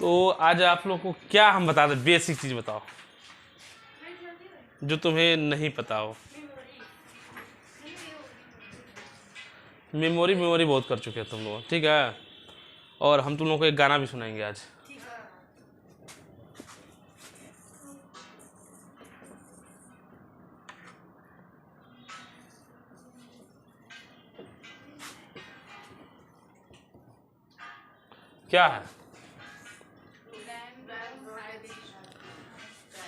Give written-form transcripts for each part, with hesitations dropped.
तो आज आप लोग को क्या हम बता दें, बेसिक चीज़ बताओ जो तुम्हें नहीं पता हो। मेमोरी मेमोरी बहुत कर चुके हैं तुम लोग, ठीक है। और हम तुम लोगों को एक गाना भी सुनाएंगे आज। क्या है?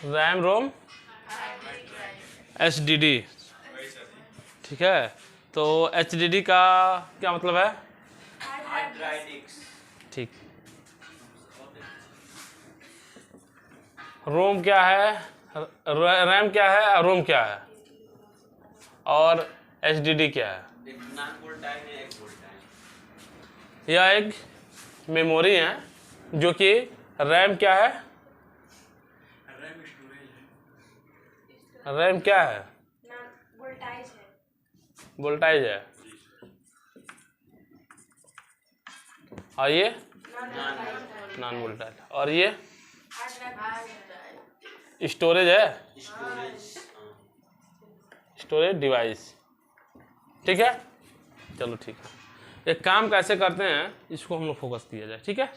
रैम रोम HDD, ठीक है। तो HDD का क्या मतलब है? ठीक। रोम क्या है, रैम क्या है और रोम क्या है, और HDD क्या है? यह एक मेमोरी है जो कि रैम क्या है, रैम क्या है? वोल्टाइज है। और ये नॉन वोल्टाइज। और ये स्टोरेज है, स्टोरेज डिवाइस, ठीक है। चलो ठीक है, एक काम कैसे करते हैं इसको हम लोग फोकस किया जाए, ठीक है।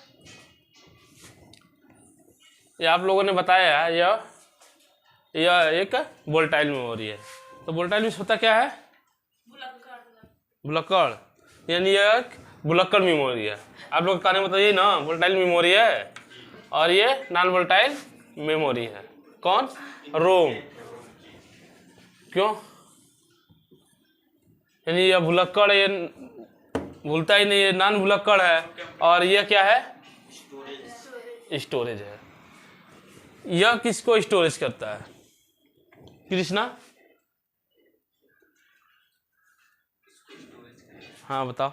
ये आप लोगों ने बताया है, यह एक वोल्टाइल मेमोरी है। तो वोल्टाइल में होता क्या है? बुलक्कड़, यानी यह एक बुलक्कड़ मेमोरी है। आप लोग कहने मतलब ये ना वोल्टाइल मेमोरी है, और ये नॉन वोल्टाइल मेमोरी है। कौन? रोम। क्यों? यानी यह भुलक्कड़, ये भूलता ही नहीं, ये नॉन भुलक्कड़ है। और यह क्या है? स्टोरेज है। यह किसको स्टोरेज करता है? कृष्णा, हाँ बताओ।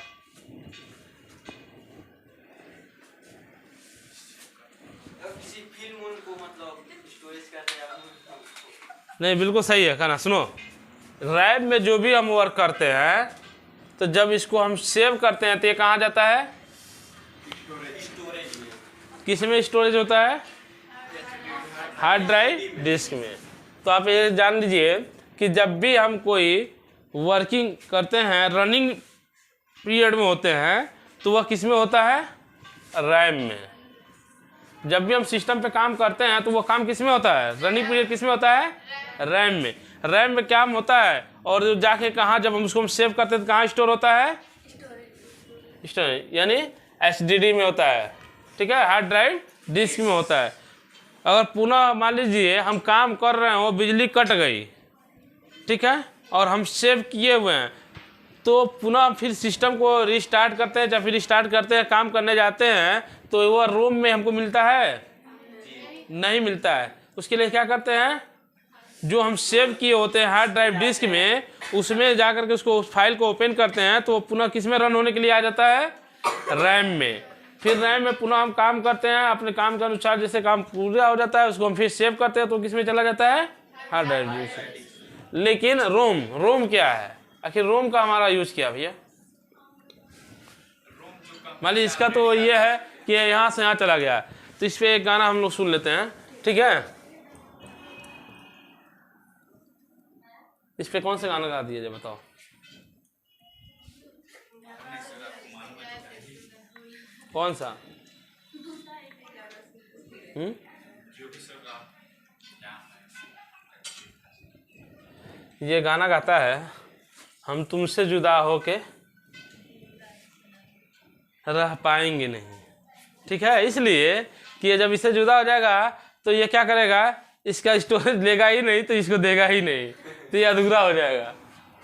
किसी फिल्म को मतलब स्टोरेज करते हैं। नहीं, बिल्कुल सही है। कहना सुनो, रैम में जो भी हम वर्क करते हैं, तो जब इसको हम सेव करते हैं तो ये कहाँ जाता है? स्टोरेज में। किस में स्टोरेज होता है? हार्ड ड्राइव डिस्क में। तो आप ये जान लीजिए कि जब भी हम कोई वर्किंग करते हैं, रनिंग पीरियड में होते हैं, तो वह किस में होता है? रैम में। जब भी हम सिस्टम पे काम करते हैं तो वो काम किस में होता है? रनिंग पीरियड किस में होता है? रैम में। रैम में क्या होता है, और जाके कहाँ जब हम उसको सेव करते हैं तो कहाँ स्टोर होता है? स्टोरेज, यानी HDD में होता है, ठीक है। हार्ड ड्राइव डिस्क में होता है। अगर पुनः मान लीजिए हम काम कर रहे हो, बिजली कट गई, ठीक है, और हम सेव किए हुए हैं, तो पुनः फिर सिस्टम को रिस्टार्ट करते हैं, या फिर रिस्टार्ट करते हैं, काम करने जाते हैं, तो वह रोम में हमको मिलता है? नहीं मिलता है। उसके लिए क्या करते हैं, जो हम सेव किए होते हैं हार्ड ड्राइव डिस्क में, उसमें जा करके उसको उस फाइल को ओपन करते हैं, तो पुनः किस में रन होने के लिए आ जाता है? रैम में। फिर रैम में पुनः हम काम करते हैं, अपने काम के अनुसार जैसे काम पूरा हो जाता है उसको हम फिर सेव करते हैं, तो किस में चला जाता है? Hard drive disk. लेकिन रोम क्या है? आखिर रोम का हमारा यूज क्या भैया? मान लीजिए इसका तो ये है कि यहाँ से यहाँ चला गया, तो इस पे एक गाना हम लोग सुन लेते हैं, ठीक है। इस पे कौन सा गाना गा दिया जाए बताओ? कौन सा? ये गाना गाता है, हम तुमसे जुदा होके रह पाएंगे नहीं, ठीक है। इसलिए कि ये जब इससे जुदा हो जाएगा तो ये क्या करेगा, इसका स्टोरेज लेगा ही नहीं, तो इसको देगा ही नहीं, तो ये अधूरा हो जाएगा,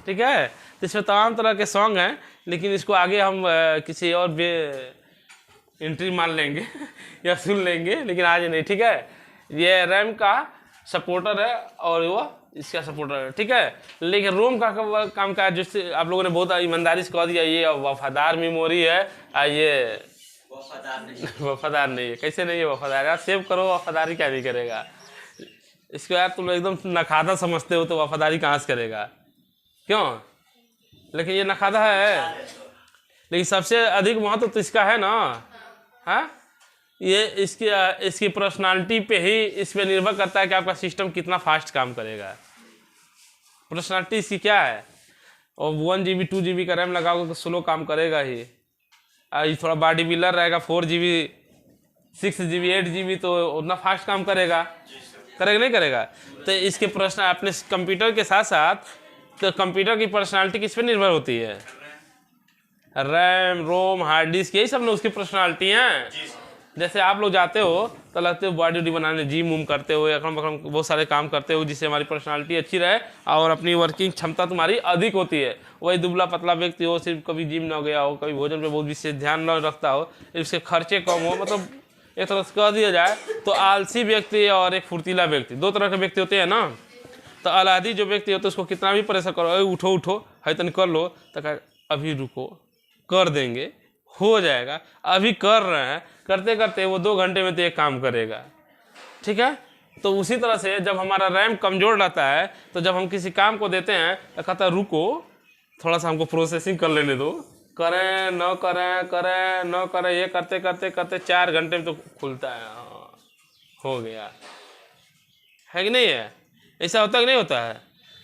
ठीक है। तो इसमें तमाम तरह के सॉन्ग हैं, लेकिन इसको आगे हम किसी और एंट्री मान लेंगे या सुन लेंगे, लेकिन आज नहीं, ठीक है। ये रैम का सपोर्टर है और वो इसका सपोर्टर है, ठीक है। लेकिन रोम का काम का जिससे आप लोगों ने बहुत ईमानदारी से कह दिया ये वफादार मेमोरी है, ये वफादार नहीं है। कैसे नहीं है वफादार? यार सेव करो, वफादारी क्या नहीं करेगा? इसको यार तुम एकदम नखादा समझते हो, तो वफादारी कहाँ से करेगा? क्यों? लेकिन ये नखादा है, लेकिन सबसे अधिक महत्व तो इसका है ना, हाँ। ये इसकी पर्सनालिटी पे ही इस पे निर्भर करता है कि आपका सिस्टम कितना फास्ट काम करेगा। पर्सनालिटी इसकी क्या है, और 1 GB 2 GB का रैम लगाओगे तो स्लो काम करेगा ही। ये थोड़ा बॉडी बिल्डर रहेगा 4 GB 6 GB 8 GB तो उतना फास्ट काम करेगा, करेगा नहीं करेगा। तो इसके प्रश्न अपने कंप्यूटर के साथ साथ तो कंप्यूटर की पर्सनालिटी किस पे निर्भर होती है, रैम रोम हार्ड डिस्क, यही सब लोग उसकी पर्सनालिटी हैं। जैसे आप लोग जाते हो तो लगते हो बॉडी वॉडी बनाने, जिम वूम करते हो, अकड़म बकड़म बहुत सारे काम करते हो जिससे हमारी पर्सनालिटी अच्छी रहे और अपनी वर्किंग क्षमता तुम्हारी अधिक होती है। वही दुबला पतला व्यक्ति हो, सिर्फ कभी जिम ना गया हो, कभी भोजन पे बहुत विशेष ध्यान न रखता हो, इसके खर्चे कम हो, मतलब एक तरह से कह दिया जाए तो आलसी व्यक्ति और एक फुर्तीला व्यक्ति, दो तरह के व्यक्ति होते हैं ना। तो अलादी जो व्यक्ति होते हैं उसको कितना भी प्रेशर करो, उठो उठो है तन कर लो, तो अभी रुको कर देंगे, हो जाएगा, अभी कर रहे हैं, करते करते वो 2 घंटे में तो एक काम करेगा। ठीक है, तो उसी तरह से जब हमारा रैम कमज़ोर रहता है तो जब हम किसी काम को देते हैं तो कहता है रुको थोड़ा सा हमको प्रोसेसिंग कर लेने दो, करें न करें करें न करें, ये करते करते करते 4 घंटे में तो खुलता है, हाँ हो गया, है कि नहीं है। ऐसा होता है कि नहीं होता है।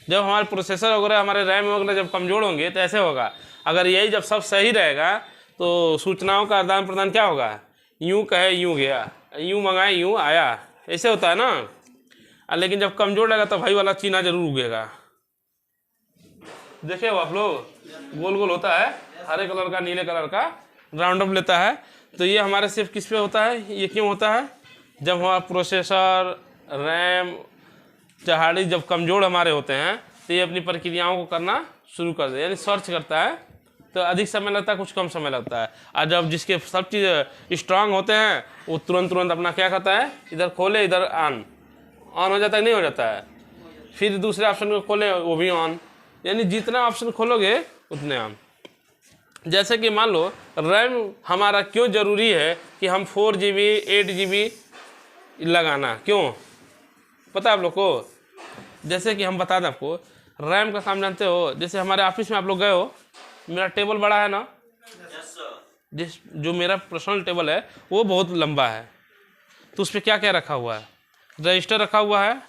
जब हमारे प्रोसेसर वगैरह हमारे रैम वगैरह जब कमज़ोर होंगे तो ऐसे होगा। अगर यही जब सब सही रहेगा तो सूचनाओं का आदान प्रदान क्या होगा, यूं कहे यूं गया, यूं मंगाए यूं आया, ऐसे होता है ना। लेकिन जब कमज़ोर रहेगा तो भाई वाला चीना जरूर उगेगा। देखे हो आप लोग, गोल गोल होता है, हरे कलर का नीले कलर का राउंड अप लेता है। तो ये हमारे सिर्फ किस पे होता है, ये क्यों होता है, जब हमारा प्रोसेसर रैम चहाड़ी जब कमज़ोर हमारे होते हैं तो ये अपनी प्रक्रियाओं को करना शुरू कर दे, यानी सर्च करता है, तो अधिक समय लगता है, कुछ कम समय लगता है। और जब जिसके सब चीज़ स्ट्रांग होते हैं वो तुरंत तुरंत अपना क्या करता है, इधर खोले इधर ऑन हो जाता है, नहीं हो जाता है, फिर दूसरे ऑप्शन को खोले वो भी ऑन, यानी जितना ऑप्शन खोलोगे उतने ऑन। जैसे कि मान लो रैम हमारा क्यों ज़रूरी है कि हम 4 GB 8 GB लगाना, क्यों पता है आप लोग को। जैसे कि हम बता दें आपको, रैम का काम जानते हो, जैसे हमारे ऑफिस में आप लोग गए हो, मेरा टेबल बड़ा है ना, जो मेरा पर्सनल टेबल है वो बहुत लंबा है, तो उस पर क्या क्या रखा हुआ है, रजिस्टर रखा हुआ है,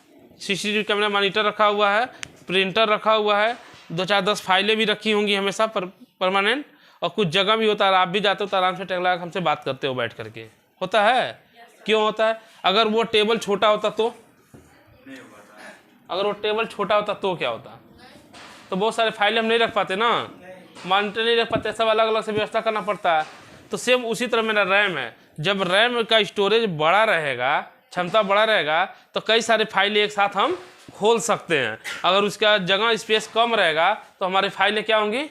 CCTV कैमरा मॉनिटर रखा हुआ है, प्रिंटर रखा हुआ है, 2-4-10 फाइलें भी रखी होंगी हमेशा परमानेंट, और कुछ जगह भी होता है, आप भी जाते हो तो आराम से टेबल लगा हमसे बात करते हो बैठ करके, होता है। क्यों होता है, अगर वो टेबल छोटा होता तो, अगर वो टेबल छोटा होता तो क्या होता, तो बहुत सारे फाइलें हम नहीं रख पाते ना, मॉनिटर नहीं रख पाते, सब अलग अलग से व्यवस्था करना पड़ता है। तो सेम उसी तरह मेरा रैम है, जब रैम का स्टोरेज बड़ा रहेगा, क्षमता बड़ा रहेगा, तो कई सारे फाइलें एक साथ हम खोल सकते हैं। अगर उसका जगह स्पेस कम रहेगा तो हमारी फाइलें क्या होंगी,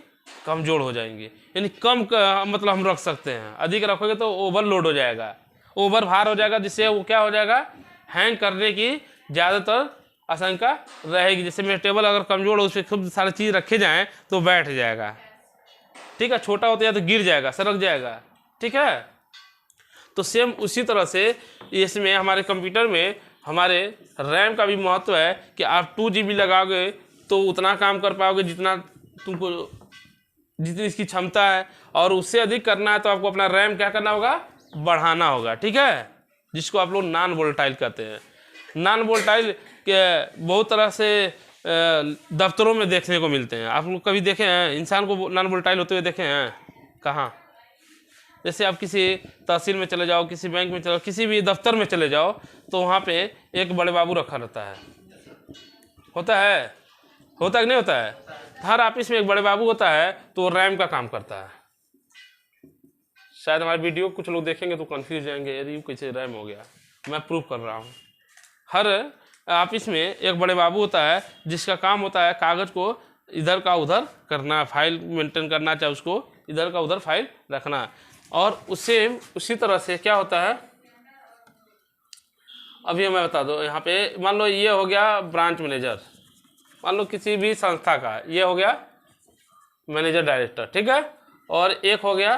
कमज़ोर हो जाएंगी, यानी कम मतलब हम रख सकते हैं, अधिक रखोगे तो ओवरलोड हो जाएगा, ओवर भार हो जाएगा, जिससे वो क्या हो जाएगा, हैंग करने की ज़्यादातर आशंका रहेगी। जैसे मेरा टेबल अगर कमज़ोर हो, उस पर खूब सारी चीज़ रखे जाएँ तो बैठ जाएगा, ठीक है, छोटा होता है तो गिर जाएगा, सरक जाएगा, ठीक है। तो सेम उसी तरह से इसमें हमारे कंप्यूटर में हमारे रैम का भी महत्व है कि आप 2 GB लगाओगे तो उतना काम कर पाओगे जितना तुमको, जितनी इसकी क्षमता है, और उससे अधिक करना है तो आपको अपना रैम क्या करना होगा, बढ़ाना होगा, ठीक है, जिसको आप लोग नॉन वोलेटाइल कहते हैं। नॉन वोलेटाइल के बहुत तरह से दफ्तरों में देखने को मिलते हैं। आप लोग कभी देखे हैं इंसान को नॉन वोलेटाइल होते हुए देखे हैं, कहाँ। जैसे आप किसी तहसील में चले जाओ, किसी बैंक में चले जाओ, किसी भी दफ्तर में चले जाओ, तो वहाँ पे एक बड़े बाबू रखा रहता है, होता है कि नहीं होता है। हर ऑफिस में एक बड़े बाबू होता है, तो वो रैम का काम करता है। शायद हमारे वीडियो कुछ लोग देखेंगे तो कंफ्यूज जाएंगे, यदि कैसे रैम हो गया, मैं प्रूव कर रहा हूँ। हर ऑफिस में एक बड़े बाबू होता है जिसका काम होता है कागज़ को इधर का उधर करना, फाइल मेंटेन करना, चाहे उसको इधर का उधर फाइल रखना। और उससे उसी तरह से क्या होता है, अभी मैं बता दो, यहाँ पे मान लो ये हो गया ब्रांच मैनेजर, मान लो किसी भी संस्था का, ये हो गया मैनेजर डायरेक्टर, ठीक है, और एक हो गया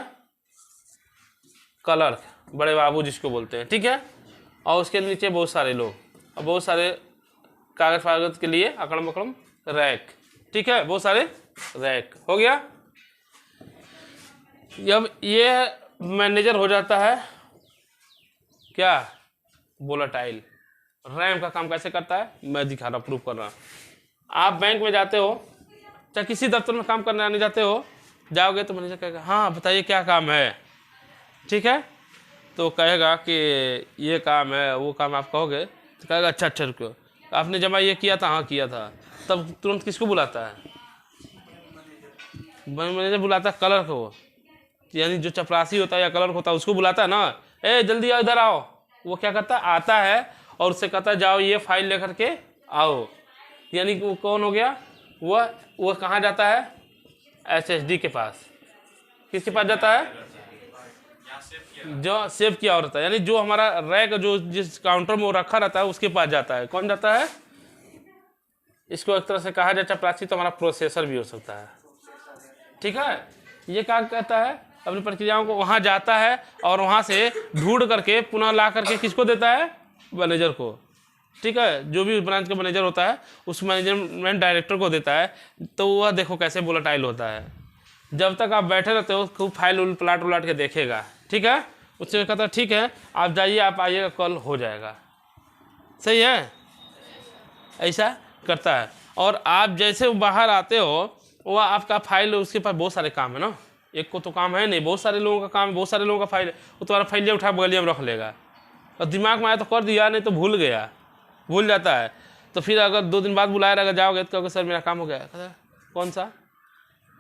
क्लर्क, बड़े बाबू जिसको बोलते हैं, ठीक है, और उसके नीचे बहुत सारे लोग, और बहुत सारे कागज फागज के लिए अकड़म बकड़म रैक, ठीक है, बहुत सारे रैक हो गया। जब ये मैनेजर हो जाता है क्या, वोलेटाइल। रैम का काम कैसे करता है मैं दिखा रहा, प्रूफ कर रहा। आप बैंक में जाते हो, चाहे किसी दफ्तर में काम करने आने जाते हो, जाओगे तो मैनेजर कहेगा हाँ बताइए क्या काम है, ठीक है, तो कहेगा कि ये काम है वो काम, आप कहोगे तो कहेगा अच्छा रुको, आपने जमा ये किया था, हाँ किया था, तब तुरंत किसको बुलाता है, मैनेजर बुलाता है क्लर्क को, यानी जो चपरासी होता है या क्लर्क होता है उसको बुलाता है ना, ए जल्दी आओ इधर आओ। वो क्या करता है, आता है और उससे कहता है जाओ ये फाइल लेकर के आओ, यानी वो कौन हो गया, वो कहाँ जाता है, SSD के पास। किसके पास जाता है, जो सेव किया होता है, यानी जो हमारा रैक जो जिस काउंटर में वो रखा रहता है उसके पास जाता है। कौन जाता है, इसको एक तरह से कहा जाए चपरासी तो हमारा प्रोसेसर भी हो सकता है, ठीक है। ये क्या कहता है, अपनी प्रक्रियाओं को वहाँ जाता है और वहाँ से ढूंढ करके पुनः ला करके किसको देता है, मैनेजर को, ठीक है। जो भी ब्रांच का मैनेजर होता है उस मैनेजमेंट डायरेक्टर को देता है। तो वह देखो कैसे वोलेटाइल होता है, जब तक आप बैठे रहते हो खूब फाइल उलट के देखेगा, ठीक है। उससे कहता है ठीक है आप जाइए, आप आइएगा, कल हो जाएगा, सही है, ऐसा करता है। और आप जैसे बाहर आते हो वह आपका फाइल, उसके पास बहुत सारे काम है ना, एक को तो काम है नहीं, बहुत सारे लोगों का काम है, बहुत सारे लोगों का फाइल है, वो तुम्हारा फाइल उठा बगलिया में रख लेगा, और दिमाग में आया तो कर दिया, नहीं तो भूल जाता है। तो फिर अगर 2 दिन बाद बुलाया रहेगा, जाओगे तो कहोगे सर मेरा काम हो गया, कहता कौन सा,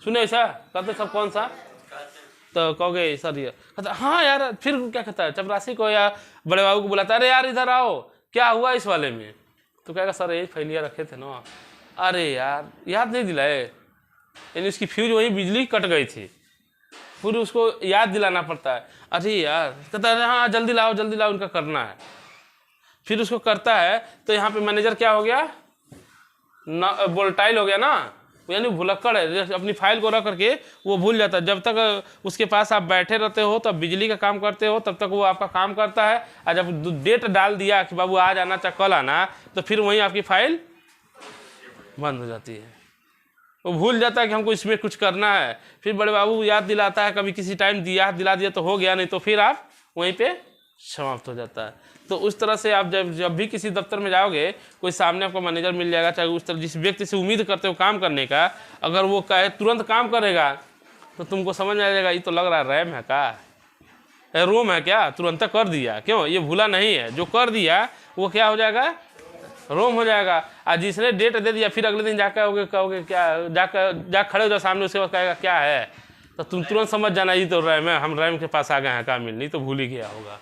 सुने ऐसा कहते सब कौन सा, तो कहोगे सर ये, कहता हाँ यार, फिर क्या कहता है चपरासी को या बड़े बाबू को बुलाता है, अरे यार इधर आओ क्या हुआ इस वाले में, तो कहेगा सर यही फाइलिया रखे थे ना, अरे यार याद नहीं दिलाए, यानी उसकी फ्यूज वही बिजली कट गई थी, फिर उसको याद दिलाना पड़ता है, अरे यार कहता है हाँ जल्दी लाओ उनका करना है, फिर उसको करता है। तो यहाँ पे मैनेजर क्या हो गया, वोलेटाइल हो गया ना, यानी भुलक्कड़ है, अपनी फाइल को रख करके वो भूल जाता है। जब तक उसके पास आप बैठे रहते हो तब बिजली का काम करते हो, तब तक वो आपका काम करता है, और जब डेट डाल दिया कि बाबू आज आना चाहे कल आना, तो फिर वहीं आपकी फाइल बंद हो जाती है। वो भूल जाता है कि हमको इसमें कुछ करना है, फिर बड़े बाबू याद दिलाता है, कभी किसी टाइम याद दिला दिया तो हो गया, नहीं तो फिर आप वहीं पे समाप्त हो जाता है। तो उस तरह से आप जब भी किसी दफ्तर में जाओगे, कोई सामने आपको मैनेजर मिल जाएगा, चाहे उस तरह जिस व्यक्ति से उम्मीद करते हो काम करने का, अगर वो कहे तुरंत काम करेगा तो तुमको समझ में आ जाएगा ये तो लग रहा है रैम है का, रोम है क्या, तुरंत कर दिया, क्यों, ये भूला नहीं है, जो कर दिया वो क्या हो जाएगा, रोम हो जाएगा। और जिसने डेट दे दिया फिर अगले दिन जाकर कहोगे क्या, जा खड़े हो जाओ सामने, उसके बाद कहेगा क्या है, तो तुम तुरंत समझ जाना ये तो रैम है, हम रैम के पास आ गए हैं काम मिल, नहीं तो भूल ही गया होगा,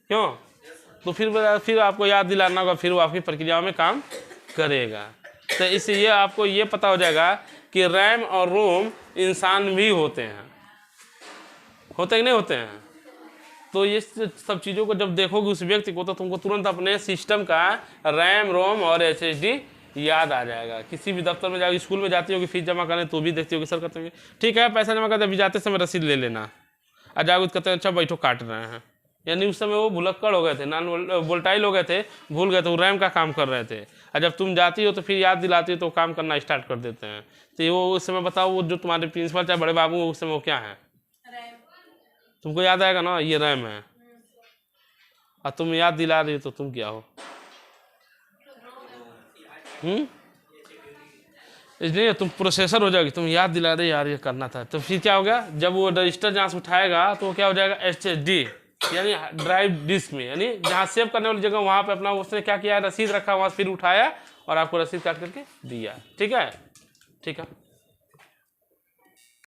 क्यों। तो फिर आपको याद दिलाना होगा, फिर वो आपकी प्रक्रियाओं में काम करेगा। तो इससे ये आपको ये पता हो जाएगा कि रैम और रोम इंसान भी होते हैं कि नहीं होते हैं। तो ये सब चीज़ों को जब देखोगे उस व्यक्ति को, तो तुमको तुरंत अपने सिस्टम का रैम रोम और SSD याद आ जाएगा। किसी भी दफ्तर में जाओगे, स्कूल में जाती होगी फीस जमा करने, तो भी देखती होगी सर कहते होंगे ठीक है पैसा जमा करते, अभी जाते समय रसीद ले लेना, और जाओगे कहते हैं अच्छा बैठो काट रहे हैं, यानी उस समय वो भुलक्कड़ हो गए थे, नॉन वोलेटाइल हो गए थे, भूल गए थे, वो रैम का काम कर रहे थे। और जब तुम जाती हो तो फिर याद दिलाती हो तो काम करना स्टार्ट कर देते हैं। तो वो उस समय बताओ, वो जो तुम्हारे प्रिंसिपल चाहे बड़े बाबू उस समय वो क्या है, तुमको याद आएगा ना ये रैम है, और तुम याद दिला रही हो तो तुम क्या हो, इसलिए तुम प्रोसेसर हो जाओगे, तुम याद दिला रहे यार ये करना था। तो फिर क्या हो गया, जब वो रजिस्टर जहाँ से उठाएगा तो वो क्या हो जाएगा, SSD यानी ड्राइव डिस्क में, यानी जहाँ सेव करने वाली जगह वहाँ पे अपना उसने क्या किया, रसीद रखा, वहाँ से फिर उठाया और आपको रसीद काट करके दिया, ठीक है।